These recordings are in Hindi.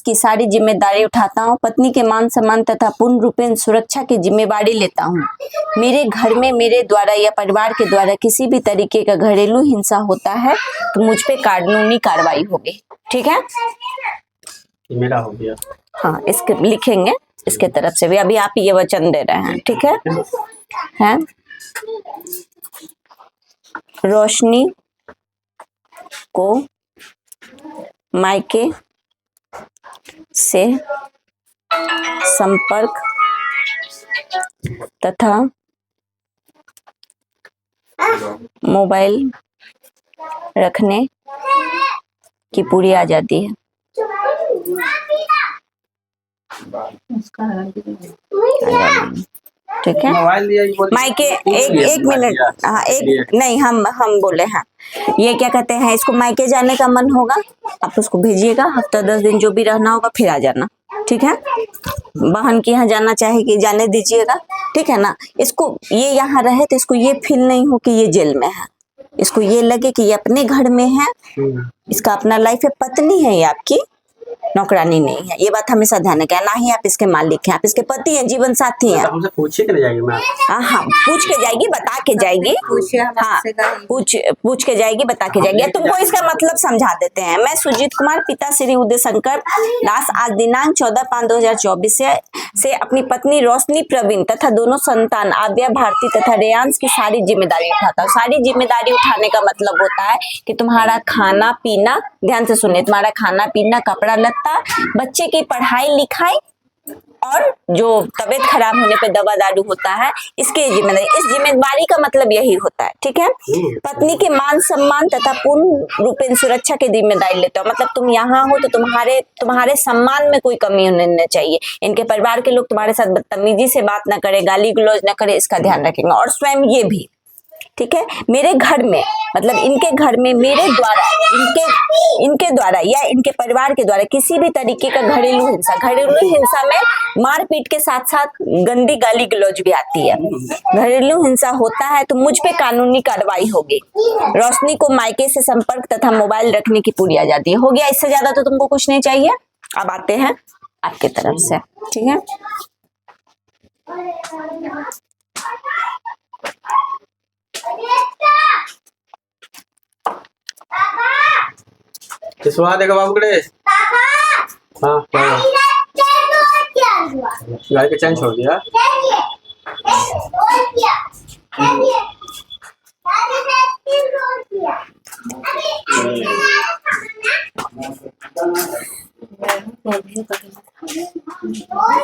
की सारी जिम्मेदारी उठाता हूँ, पत्नी के मान सम्मान तथा पूर्ण रूपेण सुरक्षा की जिम्मेदारी लेता हूँ। मेरे घर में मेरे द्वारा या परिवार के द्वारा किसी भी तरीके का घरेलू हिंसा होता है तो मुझ पे कानूनी कार्रवाई होगी। ठीक है, मेरा हो गया। हाँ, इसके लिखेंगे इसके तरफ से भी। अभी आप ये वचन दे रहे हैं, ठीक है? हैं? रोशनी को मायके से संपर्क तथा मोबाइल रखने की पूरी आजादी है। ठीक है, मायके एक मिनट, हाँ एक नहीं, हम बोले हैं ये क्या कहते हैं, इसको मायके जाने का मन होगा आप उसको भेजिएगा, हफ्ता 10 दिन जो भी रहना होगा फिर आ जाना। ठीक है, बहन के यहाँ जाना चाहेगी जाने दीजिएगा। ठीक है ना, इसको ये यहाँ रहे तो इसको ये फील नहीं हो कि ये जेल में है, इसको ये लगे कि ये अपने घर में है, इसका अपना लाइफ है, पत्नी है ये आपकी, नौकरानी नहीं है। ये बात हमेशा ध्यान रखें, ना ही आप इसके मालिक हैं, आप इसके पति हैं, जीवन साथी हैं। हमसे पूछ के जाएगी मैं? हाँ, पूछ के जाएगी, बता के जाएगी। हाँ, पूछ के जाएगी, बता के जाएगी। तुमको इसका मतलब समझा देते हैं। मैं सुजीत कुमार, पिता श्री उदय शंकर दास, आज दिनांक 14/5/2024 से अपनी पत्नी रोशनी प्रवीण तथा दोनों संतान आद्या भारती तथा रेयांश की सारी जिम्मेदारी उठाता हूँ। सारी जिम्मेदारी उठाने का मतलब होता है कि तुम्हारा खाना पीना, ध्यान से सुनिए, तुम्हारा खाना पीना, कपड़ा लत्ता, बच्चे की पढ़ाई लिखाई और जो तबीयत खराब होने पे दवा दारू होता है, इसके जिम्मेदारी, इस जिम्मेदारी का मतलब यही होता है। ठीक है, पत्नी के मान सम्मान तथा पूर्ण रूपेण सुरक्षा की जिम्मेदारी लेते हो। मतलब तुम यहाँ हो तो तुम्हारे सम्मान में कोई कमी होने नहीं चाहिए। इनके परिवार के लोग तुम्हारे साथ बदतमीजी से बात ना करे, गाली गलौज ना करे, इसका ध्यान रखेंगे। और स्वयं ये भी, ठीक है, मेरे घर में, मतलब इनके घर में मेरे द्वारा, इनके द्वारा या इनके परिवार के द्वारा किसी भी तरीके का घरेलू हिंसा में मारपीट के साथ साथ गंदी गाली गलौज भी आती है। घरेलू हिंसा होता है तो मुझ पे कानूनी कार्रवाई होगी। रोशनी को मायके से संपर्क तथा मोबाइल रखने की पूरी आजादी हो गया। इससे ज्यादा तो तुमको कुछ नहीं चाहिए। अब आते हैं आपके तरफ से, ठीक है। किसवा देगा बाबू कड़े? हाँ, गाड़ी का चैन छोड़ दिया।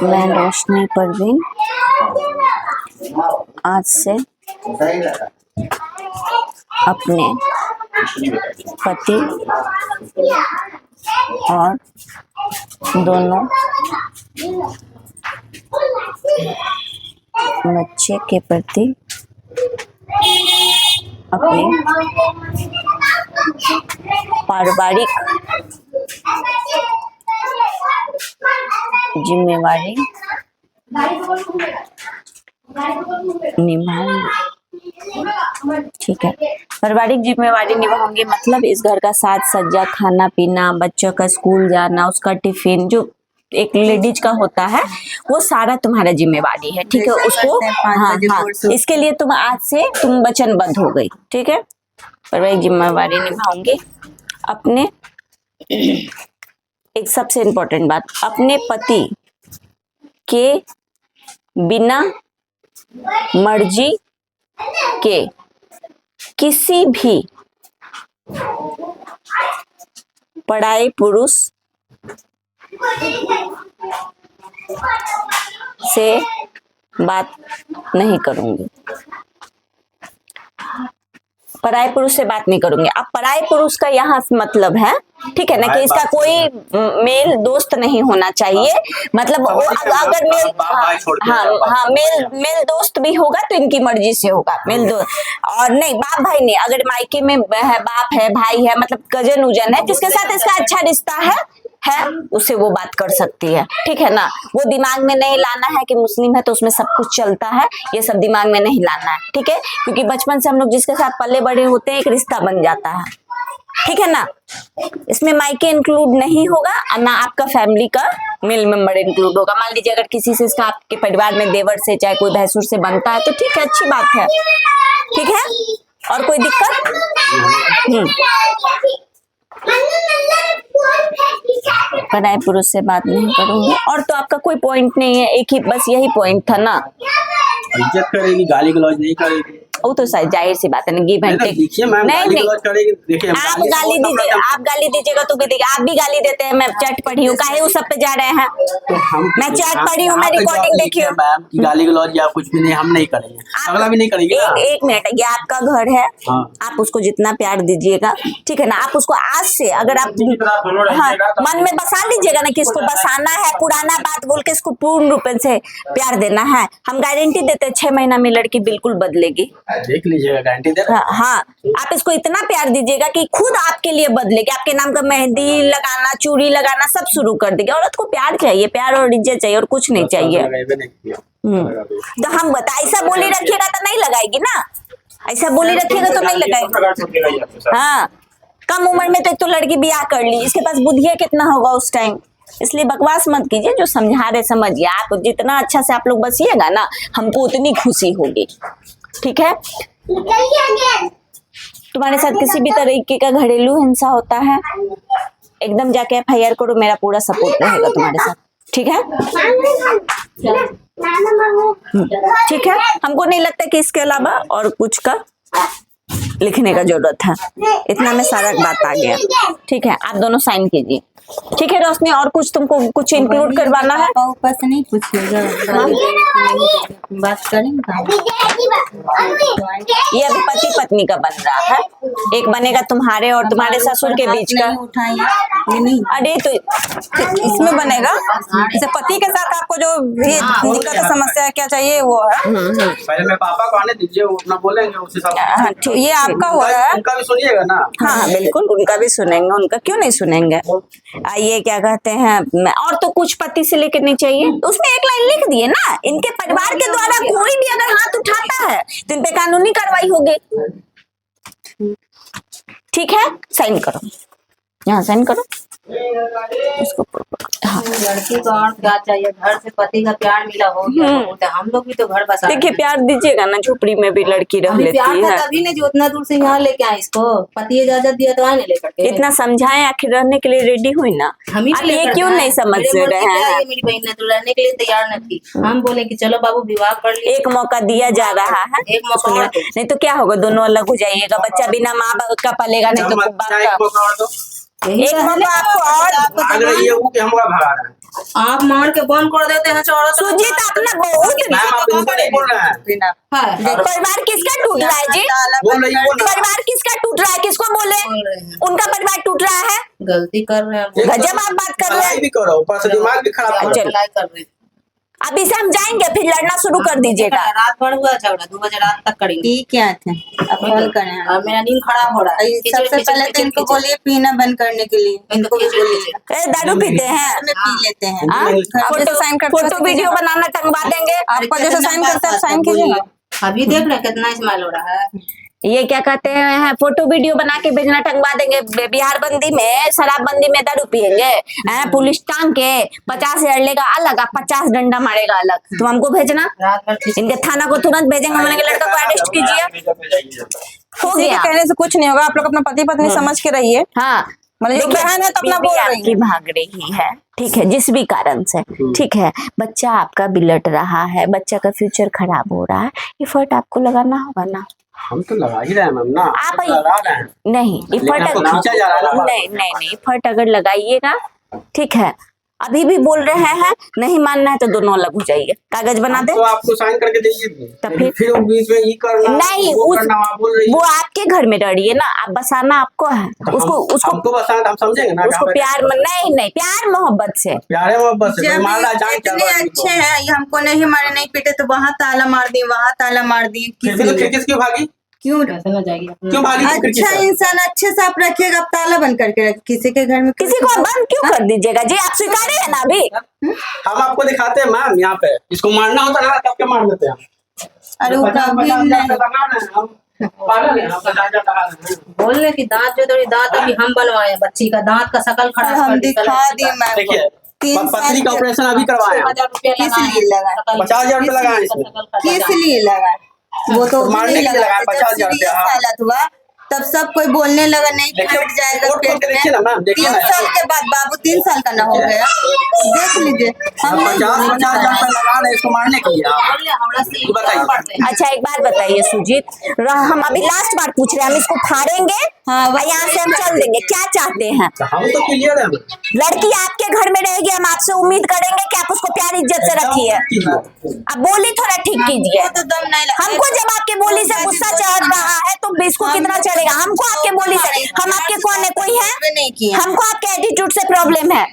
मैं रोशनी परवीन आज से अपने पति और दोनों बच्चे के प्रति अपनी पारिवारिक जिम्मेवारी निभाऊंगी। ठीक है, पारिवारिक जिम्मेवारी निभाऊंगी मतलब इस घर का साज सज्जा, खाना पीना, बच्चों का स्कूल जाना, उसका टिफिन, जो एक लेडीज का होता है वो सारा तुम्हारा जिम्मेवारी है। ठीक है, उसको हाँ, इसके लिए तुम आज से तुम वचनबद्ध हो गई। ठीक है, पारिवारिक जिम्मेवारी निभाऊंगी। अपने, एक सबसे इम्पोर्टेंट बात, अपने पति के बिना मर्जी के किसी भी पराये पुरुष से बात नहीं करूंगी। पराये पुरुष से बात नहीं करूंगी। अब पराये पुरुष का यहाँ मतलब है, ठीक है ना, कि इसका कोई मेल दोस्त नहीं होना चाहिए। मतलब अगर मेल, हाँ, मेल दोस्त भी होगा तो इनकी मर्जी से होगा, मेल दोस्त। और नहीं, बाप भाई नहीं, अगर मायके में है, बाप है, भाई है, मतलब कजन उजन है, जिसके साथ इसका अच्छा रिश्ता है उससे वो बात कर सकती है। ठीक है ना, वो दिमाग में नहीं लाना है कि मुस्लिम है तो उसमें सब कुछ चलता है, ये सब दिमाग में नहीं लाना है। ठीक है, क्योंकि बचपन से हम लोग जिसके साथ पले बड़े होते हैं एक रिश्ता बन जाता है। ठीक है ना। इसमें मायके इंक्लूड नहीं होगा और ना आपका फैमिली का मेल मेंबर इंक्लूड होगा। मान लीजिए अगर किसी से इसका आपके परिवार में देवर से चाहे कोई भैंसुर से बनता है तो ठीक है, अच्छी बात है, ठीक है। और कोई दिक्कत? पराये पुरुष से बात नहीं करूंगी। और तो आपका कोई पॉइंट नहीं है, एक ही बस यही पॉइंट था ना। इज्जत करेगी, गाली गलौज नहीं करेगी, वो तो शायद जाहिर सी बात है ना, गिव एंड टेक। देखिए मैम, गाली गलौज करेगी, देखिए आप गाली दीजिए, आप गाली दीजिएगा तो भी देखिए, आप भी गाली देते हैं। मैं चैट पढ़ी हूँ, काहे उस सब पे जा रहे हैं? तो हम, मैं चैट पढ़ी हूँ, मैं रिकॉर्डिंग देखी हूँ। मैम की गाली गलौज या कुछ भी नहीं, हम नहीं करेंगे, अगला भी नहीं करेंगे। एक मिनट, ये आपका घर है, आप उसको जितना प्यार दीजिएगा, ठीक है ना। आप उसको आज से अगर आप मन में बसा लीजिएगा ना कि इसको बसाना है, पुराना बात बोल के इसको पूर्ण रूप से प्यार देना है, हम गारंटी देते हैं 6 महीना में लड़की बिल्कुल बदलेगी। देख लीजिएगा, गारंटी दे रहे हैं। हाँ, आप इसको इतना प्यार दीजिएगा कि खुद आपके लिए बदलेगी, आपके नाम का मेहंदी लगाना, चूड़ी लगाना सब शुरू कर देगी। औरत को प्यार चाहिए, प्यार और इज्जत चाहिए, और कुछ नहीं चाहिए। तो हम बता, ऐसा बोली रखिएगा तो नहीं लगाएगी ना, ऐसा बोली रखिएगा तो नहीं लगाएगी। हाँ, कम उम्र में तो एक तो लड़की ब्याह कर ली, इसके पास बुद्धि कितना होगा उस टाइम। इसलिए बकवास मत कीजिए, जो समझा रहे समझिए। आप जितना अच्छा से आप लोग बसिएगा ना, हमको उतनी खुशी होगी, ठीक है। तुम्हारे साथ किसी भी तरीके का घरेलू हिंसा होता है, एकदम जाके FIR करो, मेरा पूरा सपोर्ट रहेगा तुम्हारे साथ, ठीक है। ठीक है, हमको नहीं लगता कि इसके अलावा और कुछ का लिखने का जरूरत है, इतना में सारा बात आ गया, ठीक है। आप दोनों साइन कीजिए, ठीक है। रोशनी, और कुछ तुमको कुछ इंक्लूड करवाना है? ऊपर से नहीं पूछिएगा, बात करेंगे। ये अभी पति पत्नी का बन रहा है, एक बनेगा तुम्हारे और तुम्हारे ससुर के बीच का। अरे तो इसमें बनेगा, जैसे पति के साथ आपको जो भी दिक्कत है, समस्या है, क्या चाहिए वो है। पहले मैं पापा को आने दीजिए, वो अपना बोलेंगे उस हिसाब से। ये आपका हो रहा है, उनका भी सुनिएगा ना। हाँ बिल्कुल, उनका भी सुनेंगे, उनका क्यों नहीं सुनेंगे। ये क्या कहते हैं, और तो कुछ पति से लेकर नहीं चाहिए, तो उसमें एक लाइन लिख दिए ना, इनके परिवार के द्वारा कोई भी अगर हाथ उठाता है तो इन पे कानूनी कार्रवाई होगी, ठीक है। साइन करो, यहाँ साइन करो इसको। हाँ, लड़की को और क्या चाहिए, घर से पति का प्यार मिला हो गया, तो हम लोग भी तो घर बसा। देखिए प्यार दीजिएगा ना, झोपड़ी में भी लड़की रह लेती प्यार है। था तभी नहीं जो उतना दूर से यहाँ लेके आए इसको, पति इजाजत दिया तो आए नहीं लेकर के। इतना समझाएं, आखिर रहने के लिए रेडी हुई ना। हम ही आप ये क्यों नहीं समझ रहे हैं? मेरी बहन ने तो रहने के लिए तैयार न थी, हम बोले कि चलो बाबू विवाह कर लिए। एक मौका दिया जा रहा है, एक मौका और दो। नहीं तो क्या होगा, दोनों अलग हो जाइएगा, बच्चा बिना माँ बाप का पलेगा, नहीं तो बाप का। एक मौका आपको और भाग रही है वो कि हम भगा रहे हैं। आप मार के बंद कर देते हैं चौड़ा। सुजीत अपना बहुत मैम आप इनको नहीं बोल रहे हैं। परिवार किसका टूट रहा है जी? बोल रही है, परिवार किसका टूट रहा है, किसको बोले? उनका परिवार टूट रहा है, गलती कर रहे हैं, गजब आप बात कर रहे हैं। भी करो, ऊपर से दिमाग भी खराब कर भलाई कर रहे हैं। अभी से हम जाएंगे, फिर लड़ना शुरू कर दीजिएगा। रात भर हुआ झगड़ा, 2 बजे रात तक करेंगे। ठीक क्या थे, अब कॉल करें। और मेरा नींद खराब हो रहा है। सबसे पहले तो इनको बोलिए पीना बंद करने के लिए, इनको भी बोलिए। दारू पीते हैं, में पी लेते हैं। हाँ? फोटो साइन करते हैं, फोटो वीडियो बनाना टंगवा देंगे। आपको जैसे साइन करते हैं साइन कीजिए। अभी देख रहे हैं कितना स्माइल हो रहा है। ये क्या कहते हैं, फोटो वीडियो बना के भेजना टंगवा देंगे। बिहार बंदी में, शराब बंदी में दारू पियेंगे, पुलिस टांग के 50,000 लेगा अलग, 50 डंडा मारेगा अलग। तुम हमको भेजना, रात भर इनके थाना को तुरंत भेजेंगे, मैंने लड़का को अरेस्ट कीजिए। हो गया, कहने से कुछ नहीं होगा, आप लोग अपना पति पत्नी समझ के रहिए। हाँ मतलब जो बहन है तो अपना बोल रही आपकी भाग रही है, ठीक है, जिस भी कारण से, ठीक है। बच्चा आपका बिलट रहा है, बच्चा का फ्यूचर खराब हो रहा है, एफर्ट आपको लगाना होगा ना। हम तो लगा ही रहे हैं मैम ना, आप लगा रहे हैं। नहीं, एफर्ट खींचा जा रहा है ना। नहीं, एफर्ट अगर लगाइएगा, ठीक है। अभी भी बोल रहे हैं, नहीं मानना है तो दोनों अलग हो जाइए, कागज बना दे। तो आपको साइन करके दीजिए, तो फिर वो बीच में ये करना नहीं, वो करना, आप बोल रही वो आपके घर में रह रही है ना, आप बसाना आपको है, उसको हमको बसाना, हम समझेंगे ना। उसको प्यार में नहीं, प्यार मोहब्बत से, प्यारे मोहब्बत से जब मारना जान क्या इतने अच्छे हैं, ये हमको नहीं मारे नहीं पीटे तो वहाँ ताला मार दिए, वहाँ ताला मार दिए। खिड़की क्यों भागी, क्यों जाएगी क्यों भागी? अच्छा इंसान अच्छे से आप रखिएगा, आप ताला बंद करके रख। किसी के घर में किसी को बंद क्यों कर दीजिएगा जी? आप स्वीकारे है ना अभी। हम आपको दिखाते हैं मैम, यहाँ पे इसको मारना होता है तब क्या मार देते हैं। अरे वो कभी नहीं, पागल है आप 50,000 टका रहे हैं। बोलने की दांत जो थोड़ी दांत अभी हम बनवाए बच्ची का दांत का शकल खराब हम कर दी, दिखा कलर दिए मैम को। देखिए 3 पथरी का साल ऑपरेशन अभी करवाए हैं। 50,000 रुपया किस लगाए लिए लगा? शकल 50,000 रुपया लगाए इसमें। किस लिए लगा? वो तो मारने नहीं के लिए लगा लगाया था। जब 50,000 रुपया, सीरियस हाँ। हालत हुआ तब सब कोई बोलने लगा नहीं देखिए, फट जाएगा रिपोर्ट खोल पेट के में। देखिए ना मैम, देखिए 3 ना। साल के बाद बाबू 3 साल का ना हो गया, देख लीजिए। हम नहीं 50,000 रुपया लगा रहे हैं इसको मारने के लिए आप। बोले हमरा से ये बताइए। पढ़ते हैं। अच्छा एक बात बताइए सुजीत, हम अभी लास्ट बार पूछ रहे हैं, हम इसको फाड़ेंगे हाँ, और यहाँ से हम चल देंगे, क्या चाहते हैं? हम तो क्लियर है। लड़की आपके घर में रहेगी, हम आपसे उम्मीद करेंगे कि आप उसको प्यार इज्जत से रखिए। अब बोली थोड़ा ठीक कीजिए। तो दम नहीं लगा। हमको जब आपके बोली से गुस्सा चढ़ रहा है तो इसको कितना चढ़ेगा? हमको आपके बोली से, हम आपके कौन है? कोई है? नहीं किए। हमको आपके एटीट्यूड से प्रॉब्लम है।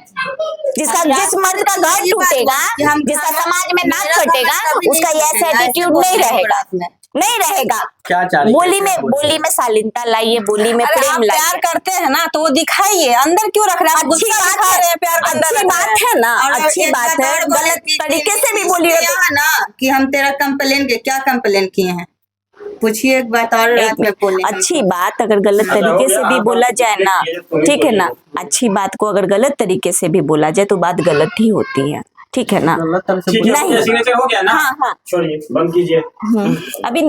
जिस मर्द का घर टूटेगा, जिसका समाज में नाक कटेगा, उसका ये ऐसा एटीट्यूड नहीं रहेगा, नहीं रहेगा। क्या चाह रही है? बोली में शालीनता लाइए, बोली में अरे आप प्रेम प्यार लाइए। करते हैं ना तो वो दिखाइए, अंदर क्यों रख रहे हैं? आप अच्छी गुस्सा बात दिखा है, रहे हैं, प्यार का अंदर अच्छी रख रहे बात हैं। है ना, और अच्छी एक बात है। और बोले गलत कि तरीके से भी किसी बोलिए किया है ना कि हम तेरा कंप्लेन के क्या कंप्लेन किए हैं, पूछिए एक बात और रात में बोले। अच्छी बात अगर गलत तरीके से भी बोला जाए ना, ठीक है ना, अच्छी बात को अगर गलत तरीके से भी बोला जाए तो बात गलत ही होती है, ठीक है ना? गलत तरह से नहीं। सिग्नेचर हो गया ना? हाँ हाँ छोड़िए, बंद कीजिए। अभी